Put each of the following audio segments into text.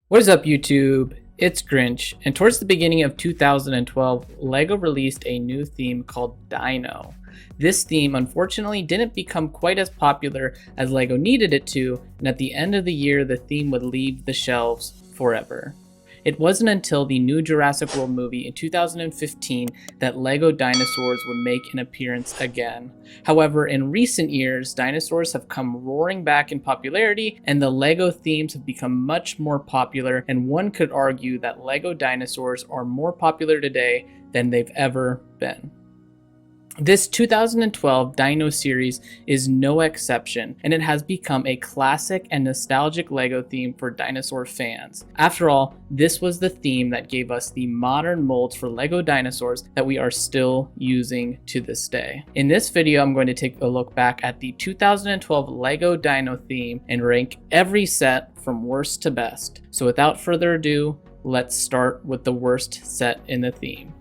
What is up, YouTube? It's Grinch, and towards the beginning of 2012, LEGO released a new theme called Dino. This theme unfortunately didn't become quite as popular as LEGO needed it to, and at the end of the year, the theme would leave the shelves forever. It wasn't until the new Jurassic World movie in 2015 that LEGO dinosaurs would make an appearance again. However, in recent years, dinosaurs have come roaring back in popularity, and the LEGO themes have become much more popular, and one could argue that LEGO dinosaurs are more popular today than they've ever been. This 2012 Dino series is no exception, and it has become a classic and nostalgic LEGO theme for dinosaur fans. After all, this was the theme that gave us the modern molds for LEGO dinosaurs that we are still using to this day. In this video, I'm going to take a look back at the 2012 LEGO Dino theme and rank every set from worst to best. So without further ado, let's start with the worst set in the theme.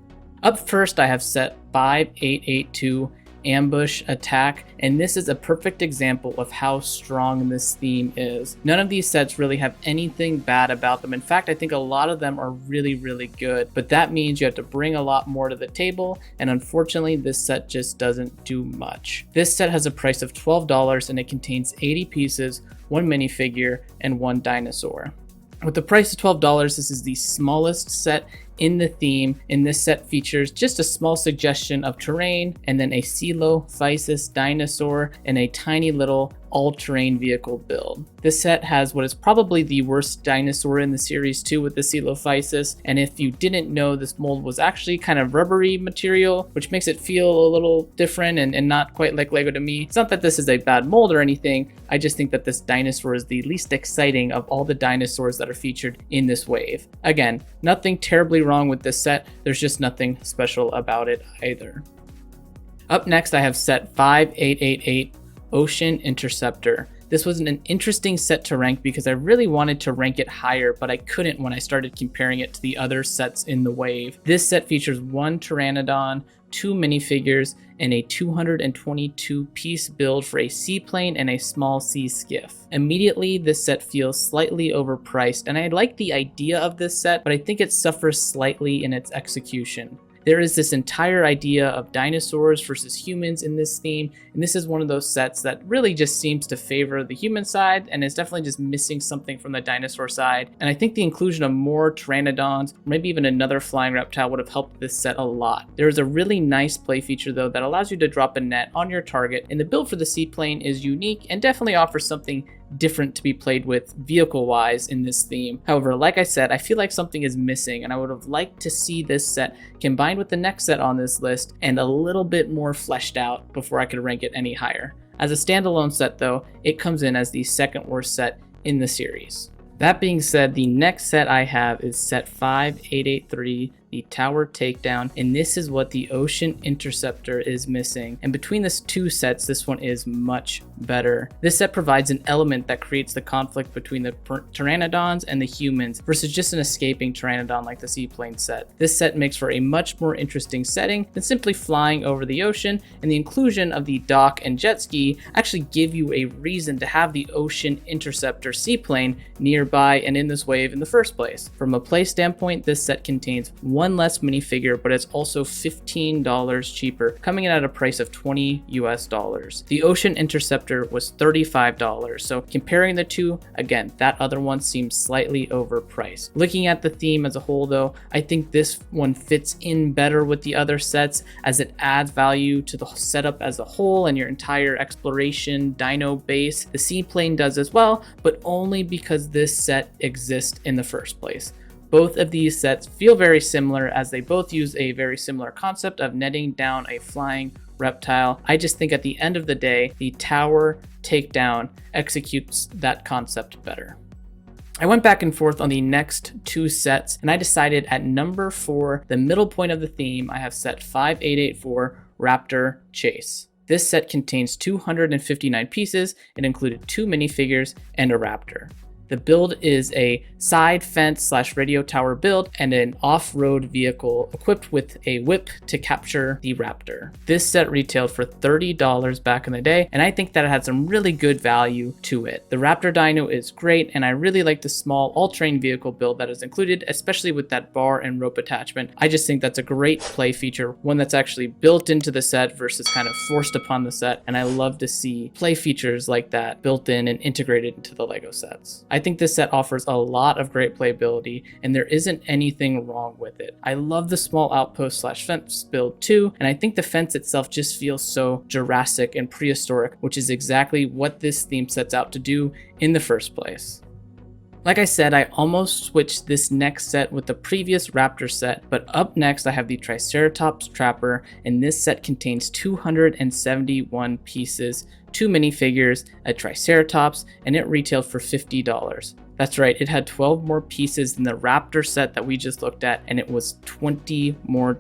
Up first, I have set 5882 Ambush Attack, and this is a perfect example of how strong this theme is. None of these sets really have anything bad about them. In fact, I think a lot of them are really good, but that means you have to bring a lot more to the table, and unfortunately, this set just doesn't do much. This set has a price of $12, and it contains 80 pieces, one minifigure, and one dinosaur. With the price of $12, this is the smallest set in the theme, and this set features just a small suggestion of terrain and then a Coelophysis dinosaur and a tiny little all-terrain vehicle build. This set has what is probably the worst dinosaur in the series too, with the Coelophysis, and if you didn't know, this mold was actually kind of rubbery material, which makes it feel a little different and not quite like LEGO to me. It's not that this is a bad mold or anything, I just think that this dinosaur is the least exciting of all the dinosaurs that are featured in this wave. Again, nothing terribly wrong with this set, there's just nothing special about it either. Up next, I have set 5888 Ocean Interceptor. This was an interesting set to rank because I really wanted to rank it higher, but I couldn't when I started comparing it to the other sets in the wave. This set features one Pteranodon, two minifigures, and a 222 piece build for a seaplane and a small sea skiff. Immediately, this set feels slightly overpriced, and I like the idea of this set, but I think it suffers slightly in its execution. There is this entire idea of dinosaurs versus humans in this theme, and this is one of those sets that really just seems to favor the human side and is definitely just missing something from the dinosaur side. And I think the inclusion of more pteranodons, or maybe even another flying reptile, would have helped this set a lot. There is a really nice play feature though that allows you to drop a net on your target, and the build for the seaplane is unique and definitely offers something different to be played with vehicle wise in this theme. However, like I said, I feel like something is missing, and I would have liked to see this set combined with the next set on this list and a little bit more fleshed out before I could rank it any higher. As a standalone set though, it comes in as the second worst set in the series. That being said, the next set I have is set 5883, the Tower Takedown, and this is what the Ocean Interceptor is missing. And between these two sets, this one is much better. This set provides an element that creates the conflict between the pteranodons and the humans versus just an escaping pteranodon like the seaplane set. This set makes for a much more interesting setting than simply flying over the ocean, and the inclusion of the dock and jet ski actually give you a reason to have the Ocean Interceptor seaplane nearby and in this wave in the first place. From a play standpoint, this set contains one less minifigure, but it's also $15 cheaper, coming in at a price of $20 US. The Ocean Interceptor was $35, so comparing the two, again, that other one seems slightly overpriced. Looking at the theme as a whole though, I think this one fits in better with the other sets as it adds value to the setup as a whole and your entire exploration dino base. The seaplane does as well, but only because this set exists in the first place. Both of these sets feel very similar as they both use a very similar concept of netting down a flying reptile. I just think at the end of the day, the Tower Takedown executes that concept better. I went back and forth on the next two sets, and I decided at number 4, the middle point of the theme, I have set 5884 Raptor Chase. This set contains 259 pieces. It included two minifigures and a raptor. The build is a side fence slash radio tower build and an off-road vehicle equipped with a whip to capture the Raptor. This set retailed for $30 back in the day, and I think that it had some really good value to it. The Raptor Dino is great, and I really like the small all-terrain vehicle build that is included, especially with that bar and rope attachment. I just think that's a great play feature, one that's actually built into the set versus kind of forced upon the set, and I love to see play features like that built in and integrated into the Lego sets. I think this set offers a lot of great playability, and there isn't anything wrong with it. I love the small outpost slash fence build too, and I think the fence itself just feels so Jurassic and prehistoric, which is exactly what this theme sets out to do in the first place. Like I said, I almost switched this next set with the previous Raptor set, but up next I have the Triceratops Trapper, and this set contains 271 pieces, 2 minifigures, a Triceratops, and it retailed for $50. That's right, it had 12 more pieces than the Raptor set that we just looked at, and it was $20 more.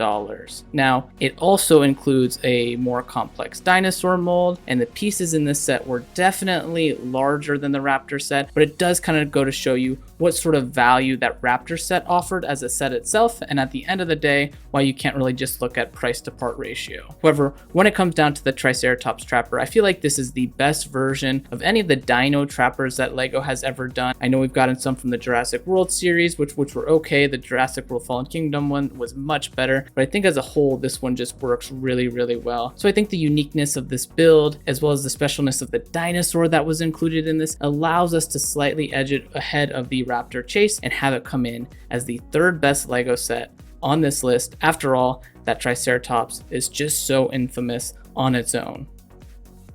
Now, it also includes a more complex dinosaur mold, and the pieces in this set were definitely larger than the Raptor set, but it does kind of go to show you what sort of value that Raptor set offered as a set itself, and at the end of the day, why you can't really just look at price to part ratio. However, when it comes down to the Triceratops Trapper, I feel like this is the best version of any of the dino trappers that Lego has ever done. I know we've gotten some from the Jurassic World series, which were okay. The Jurassic World Fallen Kingdom one was much better, but I think as a whole, this one just works really, really well. So I think the uniqueness of this build, as well as the specialness of the dinosaur that was included in this, allows us to slightly edge it ahead of the Raptor Chase and have it come in as the third best Lego set on this list. After all, that Triceratops is just so infamous on its own.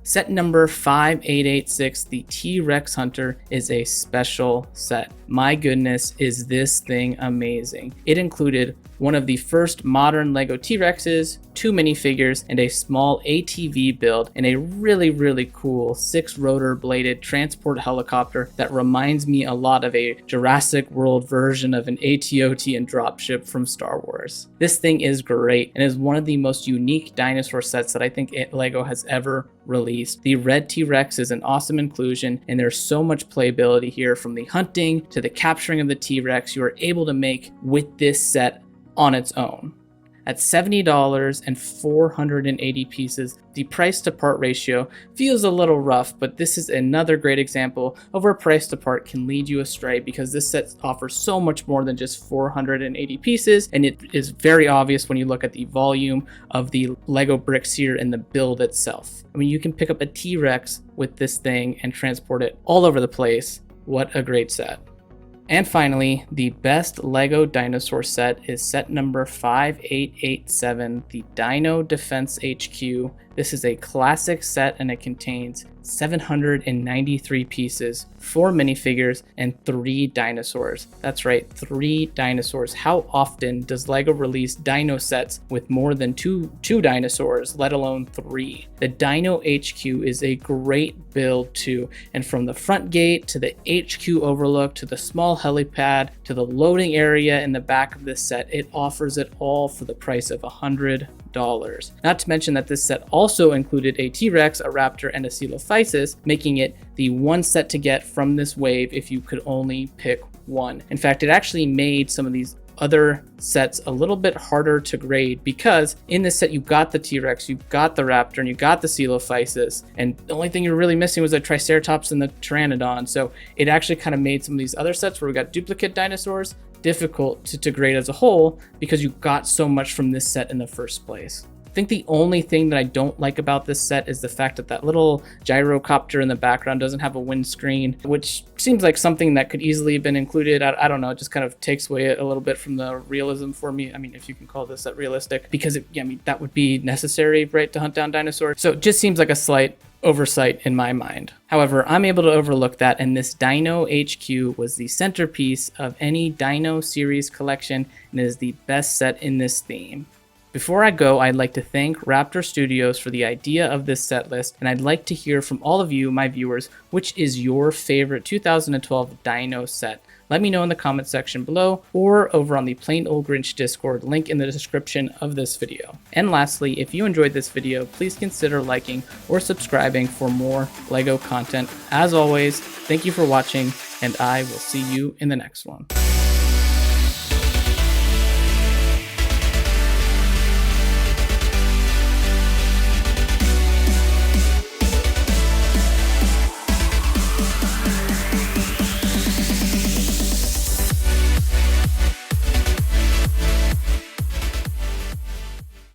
Set number 5886, the T-Rex Hunter, is a special set. My goodness, is this thing amazing. It included one of the first modern Lego T-Rexes, 2 minifigures, and a small ATV build, and a really, really cool 6-rotor bladed transport helicopter that reminds me a lot of a Jurassic World version of an AT-OT and dropship from Star Wars. This thing is great and is one of the most unique dinosaur sets that I think Lego has ever released. The red T-Rex is an awesome inclusion, and there's so much playability here, from the hunting to the capturing of the T-Rex you are able to make with this set on its own. At $70 and 480 pieces, the price to part ratio feels a little rough, but this is another great example of where price to part can lead you astray, because this set offers so much more than just 480 pieces, and it is very obvious when you look at the volume of the Lego bricks here in the build itself. I mean, you can pick up a T-Rex with this thing and transport it all over the place. What a great set. And finally, the best Lego dinosaur set is set number 5887, the Dino Defense HQ. This is a classic set, and it contains 793 pieces, 4 minifigures, and 3 dinosaurs. That's right, 3 dinosaurs. How often does Lego release dino sets with more than two dinosaurs, let alone 3? The Dino HQ is a great build too, and from the front gate to the HQ overlook to the small helipad to the loading area in the back of this set, it offers it all for the price of $100. Not to mention that this set also included a T-Rex, a Raptor, and a Coelophysis, making it the one set to get from this wave if you could only pick one. In fact, it actually made some of these other sets a little bit harder to grade, because in this set you got the T-Rex, you got the Raptor, and you got the Coelophysis, and the only thing you're really missing was the Triceratops and the Pteranodon. So it actually kind of made some of these other sets where we got duplicate dinosaurs difficult to grade as a whole, because you got so much from this set in the first place. I think the only thing that I don't like about this set is the fact that that little gyrocopter in the background doesn't have a windscreen, which seems like something that could easily have been included. I don't know, it just kind of takes away a little bit from the realism for me. I mean, if you can call this set realistic, because that would be necessary, right, to hunt down dinosaurs. So it just seems like a slight oversight in my mind. However, I'm able to overlook that, and this Dino HQ was the centerpiece of any Dino series collection, and is the best set in this theme. Before I go, I'd like to thank Raptor Studios for the idea of this set list, and I'd like to hear from all of you, my viewers, which is your favorite 2012 Dino set. Let me know in the comment section below, or over on the Plain Old Grinch Discord, link in the description of this video. And lastly, if you enjoyed this video, please consider liking or subscribing for more Lego content. As always, thank you for watching, and I will see you in the next one.